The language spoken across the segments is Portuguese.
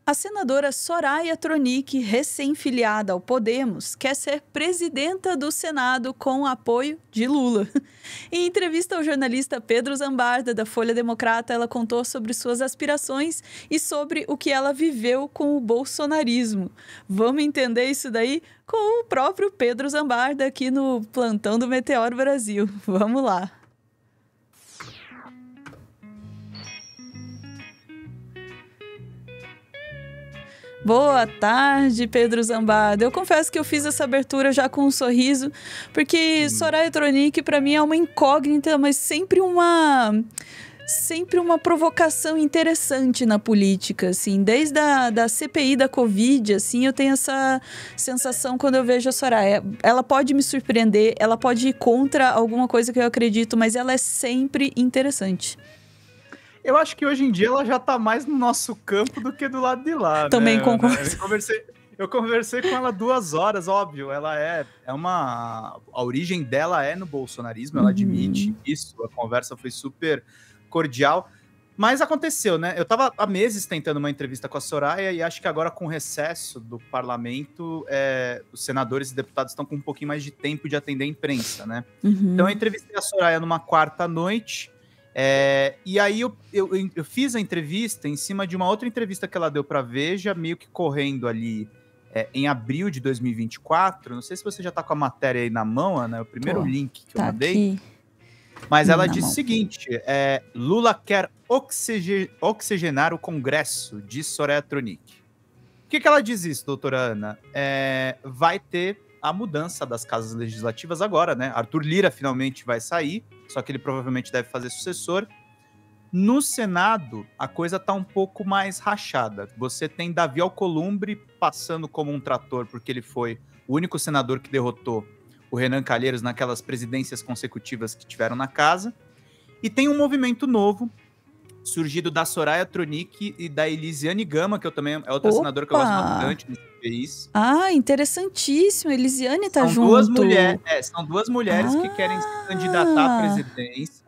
A senadora Soraya Tronic, recém-filiada ao Podemos, quer ser presidenta do Senado com o apoio de Lula. Em entrevista ao jornalista Pedro Zambarda, da Folha Democrata, ela contou sobre suas aspirações e sobre o que ela viveu com o bolsonarismo. Vamos entender isso daí com o próprio Pedro Zambarda aqui no Plantão do Meteoro Brasil. Vamos lá. Boa tarde, Pedro Zambarda. Eu confesso que eu fiz essa abertura já com um sorriso, porque Soraya Tronic, para mim, é uma incógnita, mas sempre uma provocação interessante na política, assim. Desde a CPI da Covid, assim, eu tenho essa sensação quando eu vejo a Soraya. Ela pode me surpreender, ela pode ir contra alguma coisa que eu acredito, mas ela é sempre interessante. Eu acho que hoje em dia ela já tá mais no nosso campo do que do lado de lá, Também né? concordo. Eu conversei com ela 2 horas, óbvio. Ela a origem dela é no bolsonarismo, ela admite isso. A conversa foi super cordial. Mas aconteceu, né? Eu tava há meses tentando uma entrevista com a Soraya e acho que agora, com o recesso do parlamento, os senadores e deputados estão com um pouquinho mais de tempo de atender a imprensa, né? Então eu entrevistei a Soraya numa quarta noite. E aí eu fiz a entrevista em cima de uma outra entrevista que ela deu para Veja, meio que correndo ali em abril de 2024. Não sei se você já tá com a matéria aí na mão, Ana, é o primeiro link que eu mandei. Aqui. Mas ela disse o seguinte, Lula quer oxigenar o Congresso, diz Soraya Tronic. Por que ela diz isso, doutora Ana? Vai ter a mudança das casas legislativas agora, né? Arthur Lira finalmente vai sair, só que ele provavelmente deve fazer sucessor. No Senado, a coisa tá um pouco mais rachada. Você tem Davi Alcolumbre passando como um trator, porque ele foi o único senador que derrotou o Renan Calheiros naquelas presidências consecutivas que tiveram na casa. E tem um movimento novo, surgido da Soraya Tronic e da Elisiane Gama, que eu também é outra senadora que eu gosto bastante nesse país. Ah, interessantíssimo. Elisiane tá são junto. São duas mulheres que querem se candidatar à presidência.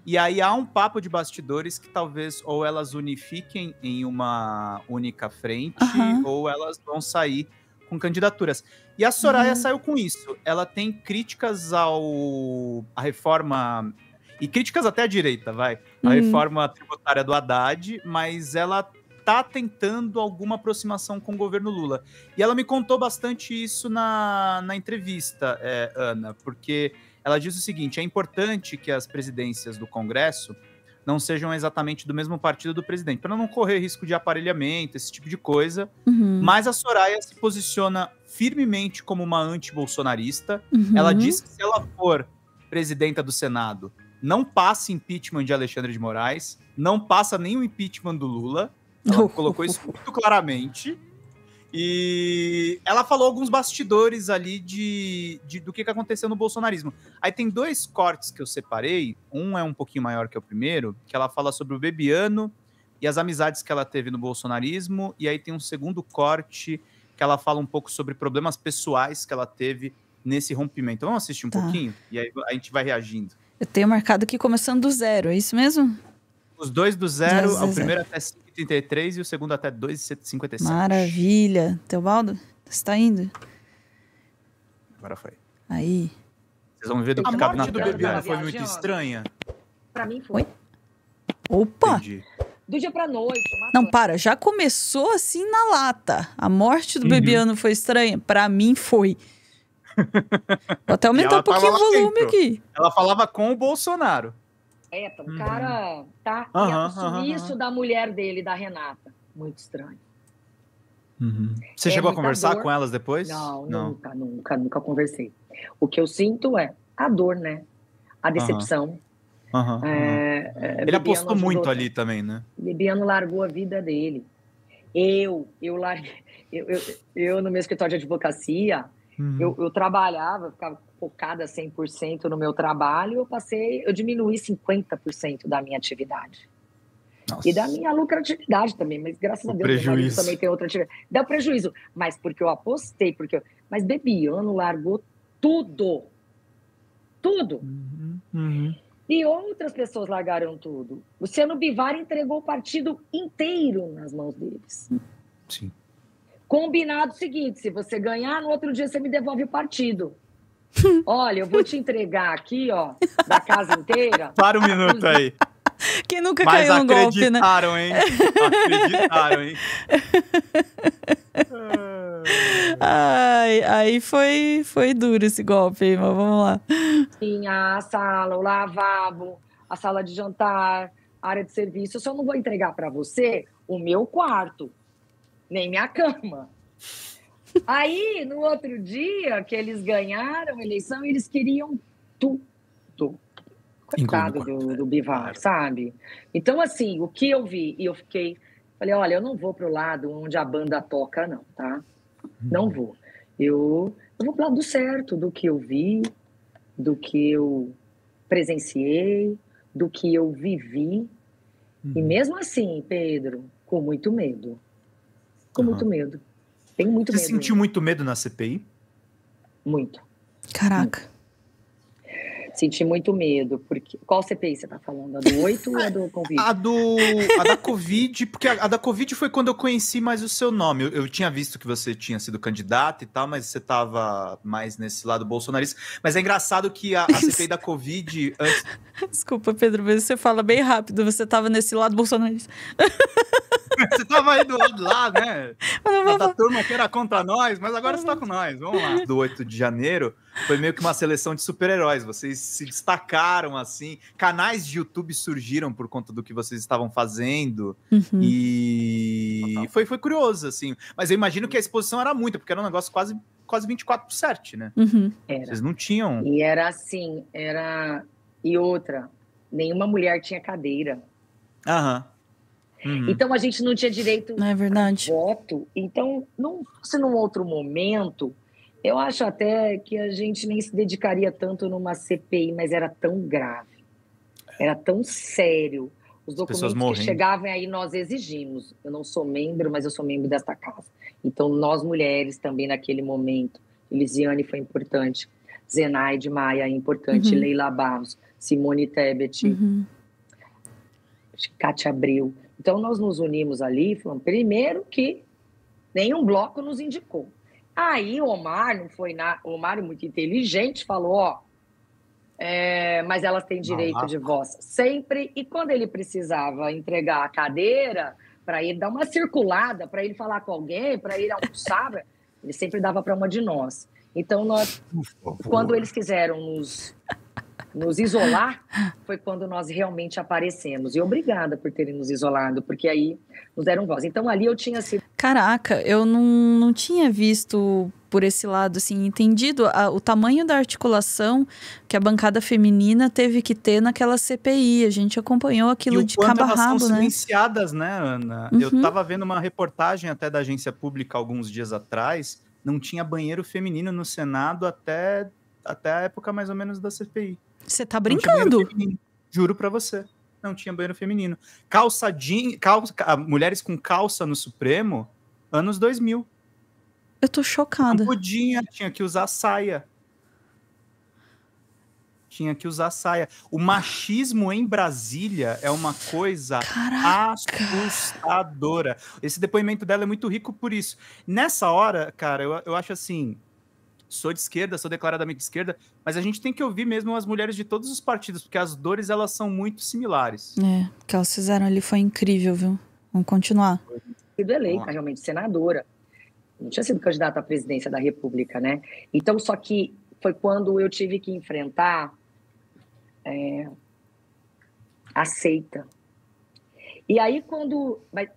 E aí há um papo de bastidores que talvez ou elas unifiquem em uma única frente ou elas vão sair com candidaturas. E a Soraya saiu com isso. Ela tem críticas à reforma... E críticas até à direita, vai. A reforma tributária do Haddad, mas ela tá tentando alguma aproximação com o governo Lula. E ela me contou bastante isso na entrevista, Ana, porque ela diz o seguinte, é importante que as presidências do Congresso não sejam exatamente do mesmo partido do presidente, para não correr risco de aparelhamento, esse tipo de coisa. Mas a Soraya se posiciona firmemente como uma anti-bolsonarista. Ela diz que se ela for presidenta do Senado, não passa impeachment de Alexandre de Moraes, não passa nem o impeachment do Lula. Ela colocou isso muito claramente. E ela falou alguns bastidores ali do que aconteceu no bolsonarismo. Aí tem 2 cortes que eu separei. Um é um pouquinho maior que o primeiro, que ela fala sobre o Bebiano e as amizades que ela teve no bolsonarismo. E aí tem um segundo corte que ela fala um pouco sobre problemas pessoais que ela teve nesse rompimento. Vamos assistir um pouquinho? E aí a gente vai reagindo. Eu tenho marcado aqui começando do 0, é isso mesmo? Os 2 do 0, o primeiro até 5h33 e o segundo até 2h57. Maravilha. Teobaldo, você tá indo? Agora foi. Aí. Vocês vão ver do que cabe na tela. A morte do Bebiano foi muito estranha? Pra mim foi. Oi? Opa! Entendi. Do dia pra noite. Não, para. Já começou assim na lata. A morte do Bebiano foi estranha? Pra mim foi. Vou até aumentar um pouquinho o volume aqui. Ela falava com o Bolsonaro. O cara tá. E o sumiço da mulher dele, da Renata. Muito estranho. Você chegou a conversar com elas depois? Não, nunca conversei. O que eu sinto é a dor, né? A decepção. Ele apostou muito ali também, né? Bebiano largou a vida dele. Eu no meu escritório de advocacia, eu trabalhava, eu ficava focada 100% no meu trabalho, eu diminuí 50% da minha atividade. Nossa. E da minha lucratividade também, mas graças a Deus prejuízo. Também tem outra atividade. Dá prejuízo, mas porque eu apostei, mas Bebiano largou tudo. Tudo. E outras pessoas largaram tudo. Luciano Bivar entregou o partido inteiro nas mãos deles. Sim. Combinado o seguinte, se você ganhar, no outro dia você me devolve o partido. Olha, eu vou te entregar aqui, ó, da casa inteira. Para um minuto aí. Quem nunca caiu no golpe, né? Hein? Acreditaram, hein? Ai, aí foi duro esse golpe aí, mas vamos lá. Tinha a sala, o lavabo, a sala de jantar, a área de serviço. Eu só não vou entregar para você o meu quarto, nem minha cama. Aí, no outro dia que eles ganharam a eleição, eles queriam tudo. Coitado do Bivar, sabe? Então, assim, o que eu vi, e eu falei, olha, eu não vou pro lado onde a banda toca, não, tá? Não vou. Eu vou pro lado do certo, do que eu vi, do que eu presenciei, do que eu vivi. E mesmo assim, Pedro, com muito medo. Com muito medo. Tenho muito medo. Você sentiu muito medo na CPI? Muito. Caraca. Senti muito medo, porque... Qual CPI você tá falando? A do 8 ou a do Covid? A da Covid, porque a da Covid foi quando eu conheci mais o seu nome. Eu tinha visto que você tinha sido candidato e tal, mas você tava mais nesse lado bolsonarista. Mas é engraçado que a CPI da Covid... Antes... Desculpa, Pedro, mas você fala bem rápido. Você tava nesse lado bolsonarista. Você tava aí do lado lá, né? Da turma que era contra nós, mas agora você tá com nós. Vamos lá. Do 8 de janeiro, foi meio que uma seleção de super-heróis. Vocês se destacaram, assim. Canais de YouTube surgiram por conta do que vocês estavam fazendo. E foi curioso, assim. Mas eu imagino que a exposição era muita, porque era um negócio quase 24/7, né? Era. Vocês não tinham... E era assim, E outra, nenhuma mulher tinha cadeira. Então a gente não tinha direito a voto. Então, se num outro momento, eu acho até que a gente nem se dedicaria tanto numa CPI, mas era tão grave, era tão sério. Os documentos que chegavam aí nós exigimos. Eu não sou membro, mas eu sou membro desta casa. Então nós mulheres também naquele momento, Elisiane foi importante, Zenaide Maia importante, Leila Barros, Simone Tebet, Cátia Abreu. Então, nós nos unimos ali, falando, primeiro que nenhum bloco nos indicou. Aí, o Omar não foi o Omar, muito inteligente, falou, mas elas têm direito de voz sempre. E quando ele precisava entregar a cadeira, para ele dar uma circulada, para ele falar com alguém, para ele almoçar, ele sempre dava para uma de nós. Então, quando eles quiseram nos isolar, foi quando nós realmente aparecemos. E obrigada por terem nos isolado, porque aí nos deram voz. Então, ali eu tinha sido... Caraca, eu não tinha visto por esse lado, assim, entendido o tamanho da articulação que a bancada feminina teve que ter naquela CPI. A gente acompanhou aquilo de cabo a rabo, né? Elas são silenciadas, né, Ana? Eu tava vendo uma reportagem até da Agência Pública alguns dias atrás, não tinha banheiro feminino no Senado até a época mais ou menos da CPI. Você tá brincando? Juro pra você. Não tinha banheiro feminino. Mulheres com calça no Supremo, anos 2000. Eu tô chocada. Não podia, tinha que usar saia. O machismo em Brasília é uma coisa assustadora. Esse depoimento dela é muito rico por isso. Nessa hora, cara, eu acho assim... Sou de esquerda, sou declaradamente de esquerda, mas a gente tem que ouvir mesmo as mulheres de todos os partidos, porque as dores, elas são muito similares. O que elas fizeram ali foi incrível, viu? Vamos continuar. Sido eleita, realmente, senadora. Não tinha sido candidata à presidência da República, né? Então, só que foi quando eu tive que enfrentar a seita. E aí,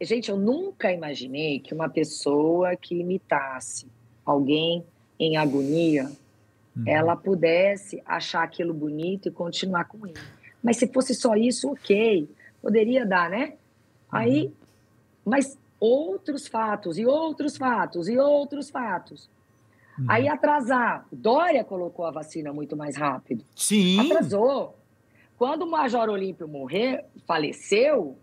gente, eu nunca imaginei que uma pessoa que imitasse alguém em agonia, ela pudesse achar aquilo bonito e continuar com ele. Mas se fosse só isso, ok, poderia dar, né? Aí, mas outros fatos, e outros fatos, e outros fatos. Aí atrasar. Dória colocou a vacina muito mais rápido. Sim. Atrasou. Quando o Major Olímpio faleceu,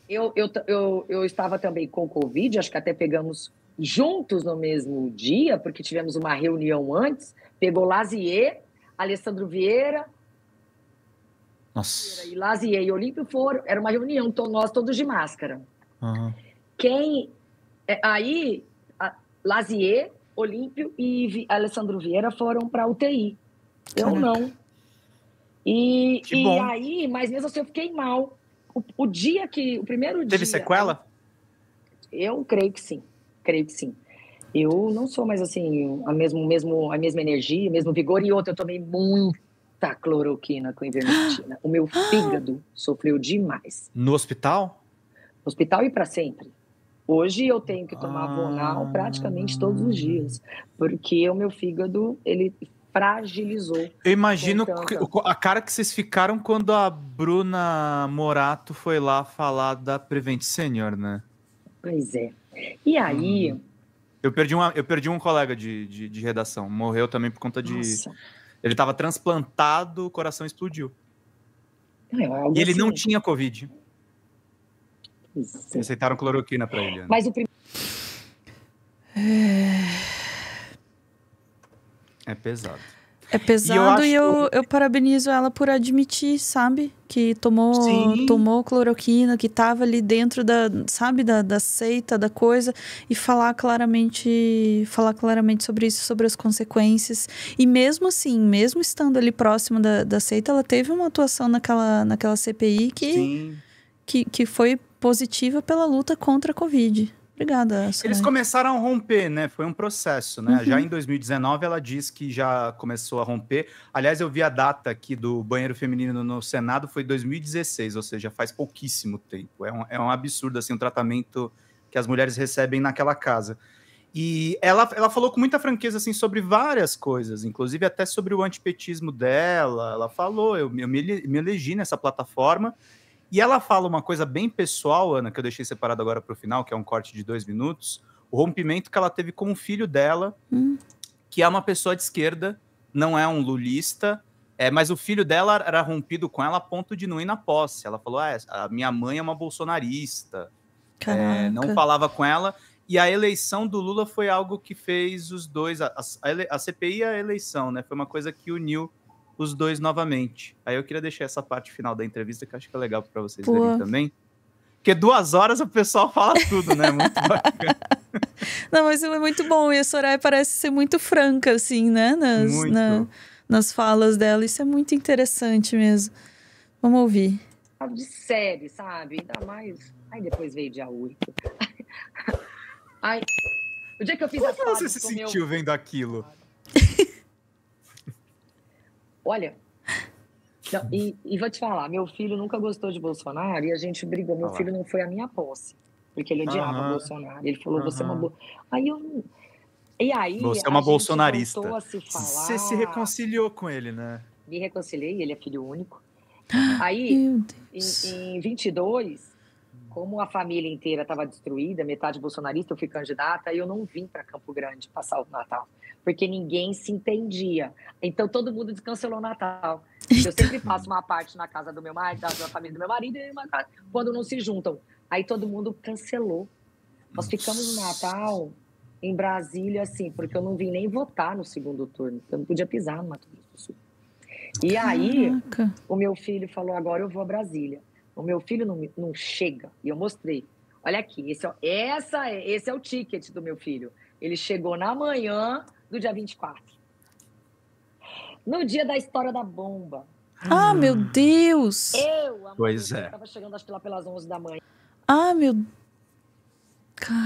eu estava também com Covid, acho que até pegamos juntos no mesmo dia, porque tivemos uma reunião antes, pegou Lazier, Alessandro Vieira, e Lazier e Olímpio foram, era uma reunião, nós todos de máscara. Quem Aí, Lazier, Olímpio e Alessandro Vieira foram para UTI. Eu não. E aí, mas mesmo assim, eu fiquei mal. O primeiro dia... Teve sequela? Eu creio que sim. Eu não sou mais assim, a mesma energia, o mesmo vigor. E outra, eu tomei muita cloroquina com ivermectina. O meu fígado sofreu demais. No hospital? No hospital e para sempre. Hoje eu tenho que tomar Vonal praticamente todos os dias, porque o meu fígado, ele fragilizou. Eu imagino a cara que vocês ficaram quando a Bruna Morato foi lá falar da Prevent Senior, né? Pois é. E aí... Eu perdi um colega de redação. Morreu também por conta de... Nossa. Ele estava transplantado, o coração explodiu. E ele não tinha Covid. Sim. Receitaram cloroquina para ele. Né? Mas o É pesado. É pesado e eu parabenizo ela por admitir, sabe? Que tomou cloroquina, que tava ali dentro da seita, da coisa, e falar claramente sobre isso, sobre as consequências. E mesmo assim, mesmo estando ali próximo da seita, ela teve uma atuação naquela CPI que foi positiva pela luta contra a Covid. Obrigada, Soraya. Eles começaram a romper, né? Foi um processo, né? Já em 2019, ela disse que já começou a romper. Aliás, eu vi a data aqui do banheiro feminino no Senado, foi 2016, ou seja, faz pouquíssimo tempo. É um absurdo, assim, o tratamento que as mulheres recebem naquela casa. E ela falou com muita franqueza, assim, sobre várias coisas, inclusive até sobre o antipetismo dela. Ela falou, eu me elegi nessa plataforma. E ela fala uma coisa bem pessoal, Ana, que eu deixei separado agora para o final, que é um corte de 2 minutos, o rompimento que ela teve com o filho dela, que é uma pessoa de esquerda, não é um lulista, mas o filho dela era rompido com ela a ponto de não ir na posse. Ela falou, a minha mãe é uma bolsonarista, não falava com ela, e a eleição do Lula foi algo que fez os dois, a CPI e a eleição, né? Foi uma coisa que uniu os dois novamente. Aí eu queria deixar essa parte final da entrevista, que eu acho que é legal para vocês verem também. Porque 2 horas o pessoal fala tudo, né? Muito bacana. Não, mas é muito bom. E a Soraya parece ser muito franca, assim, né? Nas falas dela. Isso é muito interessante mesmo. Vamos ouvir. De série, sabe? Ainda mais... Aí depois veio dia 8. Ai, o dia que eu fiz as Como você se sentiu vendo aquilo? Olha, não, e vou te falar, meu filho nunca gostou de Bolsonaro e a gente brigou. Meu filho não foi a minha posse, porque ele odiava Bolsonaro. Ele falou, você é uma boa. E aí, você é uma bolsonarista. Você se reconciliou com ele, né? Me reconciliei, ele é filho único. Aí, em 22, como a família inteira estava destruída, metade bolsonarista, eu fui candidata, e eu não vim para Campo Grande passar o Natal, porque ninguém se entendia. Então, todo mundo descancelou o Natal. Eu sempre passo uma parte na casa do meu marido, da família do meu marido, e uma casa, quando não se juntam. Aí todo mundo cancelou. Nós ficamos no Natal em Brasília, assim, porque eu não vim nem votar no segundo turno. Eu não podia pisar no Mato Grosso do Sul. E aí, o meu filho falou, agora eu vou a Brasília. O meu filho não chega. E eu mostrei. Olha aqui, esse é o ticket do meu filho. Ele chegou na manhã do dia 24. No dia da história da bomba. Ah, meu Deus! Pois estava chegando, acho que lá pelas 11 da manhã. Ah, meu...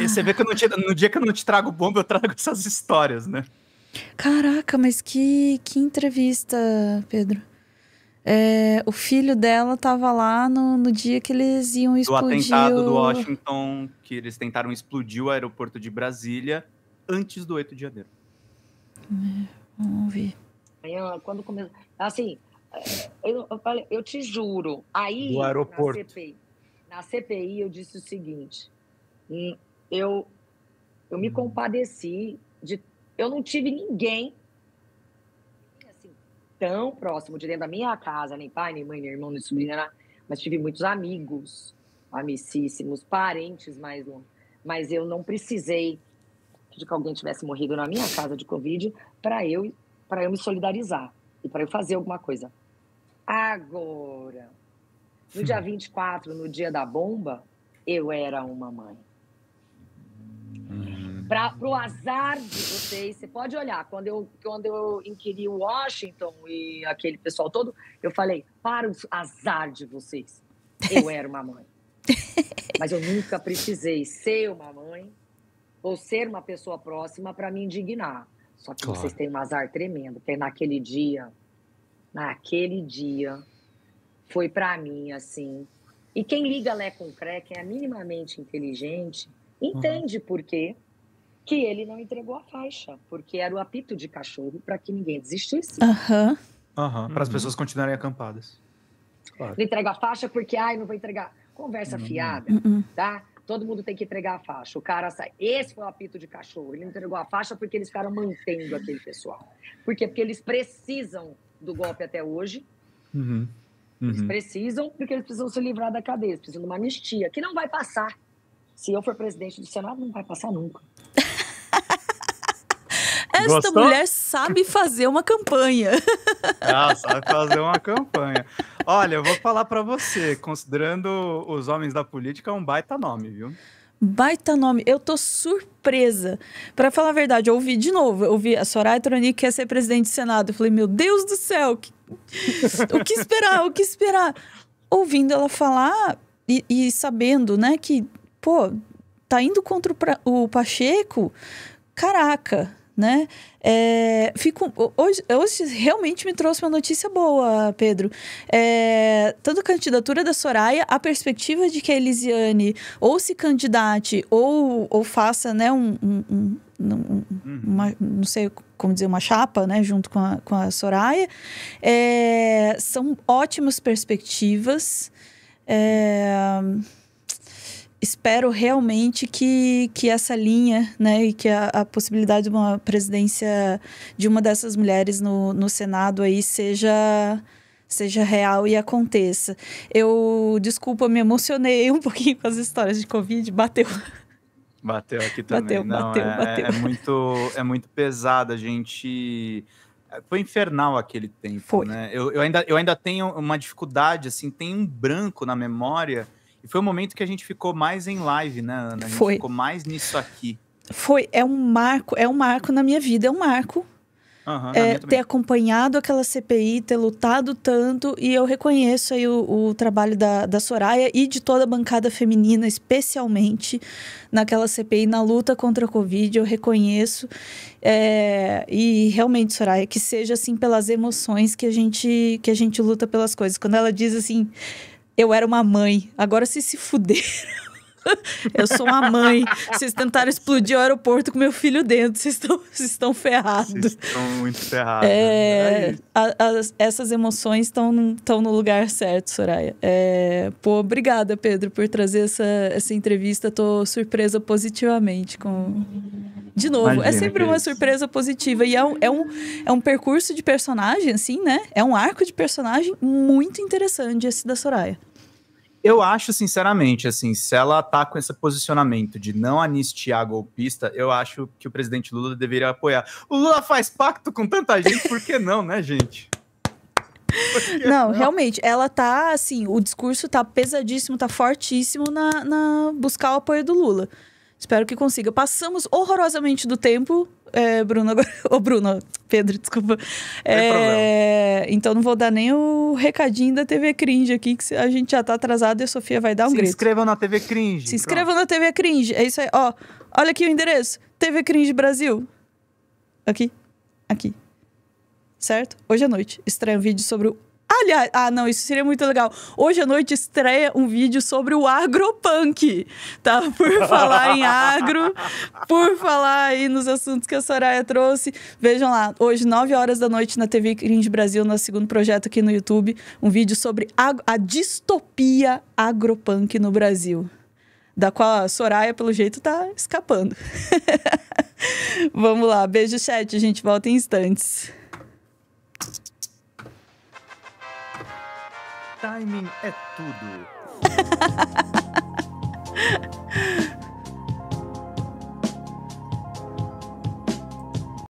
E você vê que no dia que eu não te trago bomba, eu trago essas histórias, né? Caraca, mas que entrevista, Pedro. O filho dela estava lá no dia que eles iam explodir... Do atentado do Washington, que eles tentaram explodir o aeroporto de Brasília antes do 8 de janeiro. Vamos ver. Quando começou... Assim, eu te juro. Aí, do aeroporto. Na CPI, eu disse o seguinte. Eu me compadeci de... Eu não tive ninguém assim, tão próximo de dentro da minha casa, nem pai, nem mãe, nem irmão, nem sobrinha, mas tive muitos amigos, amicíssimos, parentes mais longe. Mas eu não precisei de que alguém tivesse morrido na minha casa de Covid para eu me solidarizar e para eu fazer alguma coisa. Agora, no dia 24, no dia da bomba, eu era uma mãe. Pro azar de vocês, você pode olhar, quando eu inquiri o Washington e aquele pessoal todo, eu falei, para o azar de vocês, eu era uma mãe. Mas eu nunca precisei ser uma mãe ou ser uma pessoa próxima para me indignar. Só que vocês têm um azar tremendo, porque naquele dia, foi para mim, assim. E quem liga Lé com Cré, quem é minimamente inteligente, entende por quê que ele não entregou a faixa, porque era o apito de cachorro para que ninguém desistisse. Para as pessoas continuarem acampadas. Claro. Não entrega a faixa porque, não vou entregar. Conversa fiada, tá? Todo mundo tem que entregar a faixa. O cara sai. Esse foi o apito de cachorro. Ele não entregou a faixa porque eles ficaram mantendo aquele pessoal. Por quê? Porque eles precisam do golpe até hoje. Eles precisam, porque eles precisam se livrar da cadeia. Eles precisam de uma anistia, que não vai passar. Se eu for presidente do Senado, não vai passar nunca. Esta mulher sabe fazer uma campanha. Sabe fazer uma campanha. Olha, eu vou falar pra você, considerando os homens da política, é um baita nome, viu? Baita nome. Eu tô surpresa. Pra falar a verdade, eu ouvi de novo. Eu ouvi a Soraya Tronic quer ser presidente do Senado. Eu falei, meu Deus do céu, o que esperar? O que esperar? Ouvindo ela falar e sabendo, né, que, tá indo contra o Pacheco, caraca, né? Hoje realmente me trouxe uma notícia boa, Pedro. Tanto a candidatura da Soraya, a perspectiva de que a Elisiane ou se candidate ou faça, né, não sei como dizer, uma chapa, né, junto com a Soraya, são ótimas perspectivas. Espero realmente que essa linha, né, e que a possibilidade de uma presidência de uma dessas mulheres no Senado aí seja real e aconteça. Desculpa, me emocionei um pouquinho com as histórias de Covid, bateu aqui também. Bateu. É muito pesado, a gente... Foi infernal aquele tempo, né? Eu ainda tenho uma dificuldade, assim, tem um branco na memória. E foi o momento que a gente ficou mais em live, né, Ana? A gente ficou mais nisso aqui. É um marco na minha vida, é um marco. Ter acompanhado aquela CPI, ter lutado tanto, e eu reconheço aí o trabalho da Soraya e de toda a bancada feminina, especialmente naquela CPI, na luta contra a Covid, eu reconheço. E realmente, Soraya, que seja assim pelas emoções que a gente luta pelas coisas. Quando ela diz assim, eu era uma mãe, agora vocês se fuderam. Eu sou uma mãe. Vocês tentaram explodir o aeroporto com meu filho dentro. Vocês estão ferrados. Vocês estão muito ferrados. Essas emoções estão no lugar certo, Soraya. Obrigada, Pedro, por trazer essa entrevista. Tô surpresa positivamente com... De novo, imagina, é sempre uma surpresa positiva. E é um percurso de personagem, assim, né? É um arco de personagem muito interessante esse da Soraya. Eu acho, sinceramente, assim, se ela tá com esse posicionamento de não anistiar a golpista, eu acho que o presidente Lula deveria apoiar. O Lula faz pacto com tanta gente, por que não, né, gente? Não, realmente, ela tá, assim, o discurso tá pesadíssimo, tá fortíssimo na buscar o apoio do Lula. Espero que consiga. Passamos horrorosamente do tempo, Bruno, agora... Pedro, desculpa. Então não vou dar nem o recadinho da TV Cringe aqui, que a gente já tá atrasado e a Sofia vai dar um grito. Se inscrevam na TV Cringe. Se inscrevam na TV Cringe. É isso aí. Ó, olha aqui o endereço. TV Cringe Brasil. Aqui. Certo? Hoje à noite estreia um vídeo sobre o... Aliás, não, isso seria muito legal. Hoje à noite estreia um vídeo sobre o agropunk, tá? Por falar em agro, por falar aí nos assuntos que a Soraya trouxe. Vejam lá, hoje, 9h da noite, na TV Cringe Brasil, nosso segundo projeto aqui no YouTube, um vídeo sobre a distopia agropunk no Brasil, da qual a Soraya, pelo jeito, tá escapando. Vamos lá, beijo, chat, a gente volta em instantes. Timing é tudo.